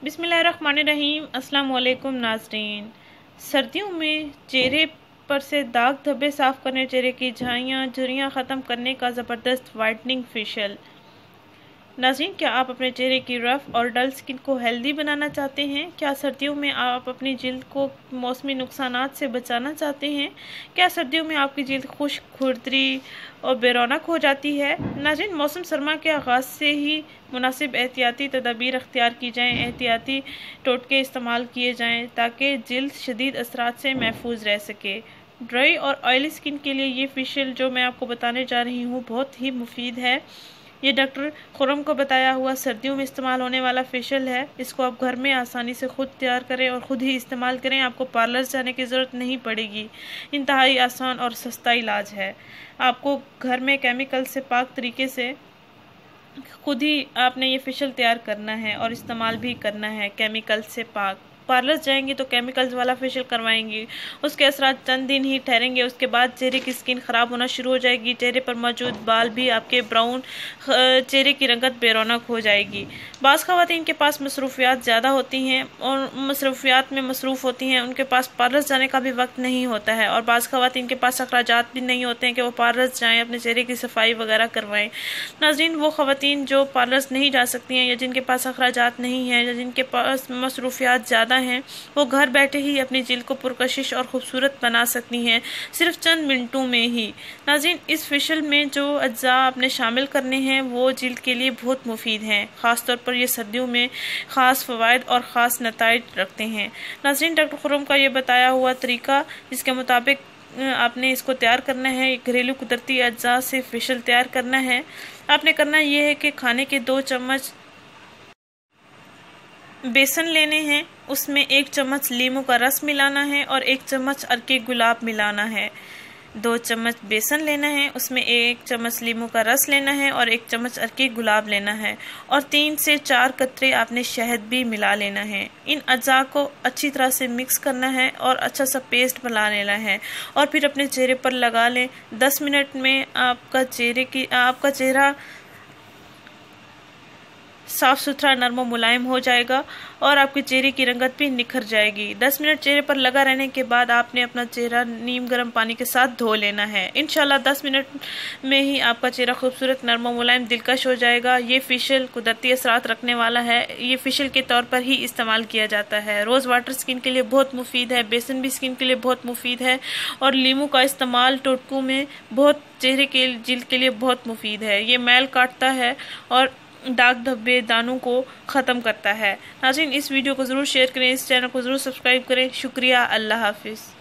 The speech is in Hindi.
बिस्मिल्लाहिर्रहमानिर्रहीम। अस्सलाम वालेकुम नाज़रीन। सर्दियों में चेहरे पर से दाग धब्बे साफ़ करने, चेहरे की झाइयाँ झुर्रियाँ ख़त्म करने का ज़बरदस्त वाइटनिंग फेशियल। नाज़रीन, क्या आप अपने चेहरे की रफ़ और डल स्किन को हेल्दी बनाना चाहते हैं? क्या सर्दियों में आप अपनी जिल्द को मौसमी नुकसानात से बचाना चाहते हैं? क्या सर्दियों में आपकी जिल्द खुश्क, खुरदरी और बेरौनक हो जाती है? नाज़रीन, मौसम सरमा के आगाज़ से ही मुनासिब एहतियाती तदाबीर अख्तियार की जाएँ, एहतियाती टोटके इस्तेमाल किए जाएँ ताकि जिल्द शदीद असरात से महफूज रह सके। ड्राई और ऑयली स्किन के लिए ये फेशियल जो मैं आपको बताने जा रही हूँ बहुत ही मुफीद है। ये डॉक्टर खुरम को बताया हुआ सर्दियों में इस्तेमाल होने वाला फेशियल है। इसको आप घर में आसानी से खुद तैयार करें और ख़ुद ही इस्तेमाल करें। आपको पार्लर जाने की ज़रूरत नहीं पड़ेगी। इंतहाई आसान और सस्ता इलाज है। आपको घर में केमिकल से पाक तरीके से खुद ही आपने ये फेशियल तैयार करना है और इस्तेमाल भी करना है। केमिकल से पाक पार्लर जाएंगे तो केमिकल्स वाला फेशियल करवाएंगे, उसके असरात चंद दिन ही ठहरेंगे, उसके बाद चेहरे की स्किन ख़राब होना शुरू हो जाएगी। चेहरे पर मौजूद बाल भी आपके ब्राउन, चेहरे की रंगत बेरौनक हो जाएगी। बाज़ ख़वातीन के पास मसरूफियात ज़्यादा होती हैं और मसरूफियात में मसरूफ़ होती हैं, उनके पास पार्लर जाने का भी वक्त नहीं होता है और बाज़ ख़वातीन के पास अखराजात भी नहीं होते हैं कि वो पार्लर जाएँ, अपने चेहरे की सफाई वगैरह करवाएँ। नाज़रीन, वो ख़वातीन जो पार्लर नहीं जा सकती हैं या जिनके पास अखराजात नहीं हैं या जिनके पास मसरूफियात ज़्यादा हैं, वो घर बैठे ही अपनी जिल्द को पुरकशिश और खूबसूरत बना सकती हैं, सिर्फ चंद मिनटों में ही। नाज़रीन, इस फेशियल में जो अज्जा आपने शामिल करने हैं वो जिल्द के लिए बहुत मुफीद हैं। ख़ास तौर पर ये सर्दियों में ख़ास फ़वाइद और ख़ास नताइज रखते हैं। नाज़रीन, डॉक्टर खुरम का ये बताया हुआ तरीका जिसके मुताबिक आपने इसको तैयार करना है, घरेलू कुदरती अज्जा से फेशियल तैयार करना है। आपने करना ये है कि खाने के 2 चम्मच बेसन लेने हैं, उसमें 1 चम्मच लीमू का रस मिलाना है और 1 चम्मच अर्के गुलाब मिलाना है। 2 चम्मच बेसन लेना है, उसमें 1 चम्मच लीमू का रस लेना है और 1 चम्मच अर्के गुलाब लेना है और 3 से 4 कतरे आपने शहद भी मिला लेना है। इन अज्जा को अच्छी तरह से मिक्स करना है और अच्छा सा पेस्ट बना लेना है और फिर अपने चेहरे पर लगा लें। 10 मिनट में आपका चेहरा साफ़ सुथरा, नरम और मुलायम हो जाएगा और आपके चेहरे की रंगत भी निखर जाएगी। 10 मिनट चेहरे पर लगा रहने के बाद आपने अपना चेहरा नीम गर्म पानी के साथ धो लेना है। इंशाल्लाह 10 मिनट में ही आपका चेहरा खूबसूरत, नरम और मुलायम, दिलकश हो जाएगा। ये फेशियल कुदरती असरात रखने वाला है। ये फेशियल के तौर पर ही इस्तेमाल किया जाता है। रोज़ वाटर स्किन के लिए बहुत मुफीद है, बेसन भी स्किन के लिए बहुत मुफीद है और लीमू का इस्तेमाल टोटकों में बहुत चेहरे के जिल्द के लिए बहुत मुफीद है। ये मैल काटता है और दाग धब्बे, दानों को ख़त्म करता है। नाज़रीन, इस वीडियो को ज़रूर शेयर करें, इस चैनल को ज़रूर सब्सक्राइब करें। शुक्रिया। अल्लाह हाफिज़।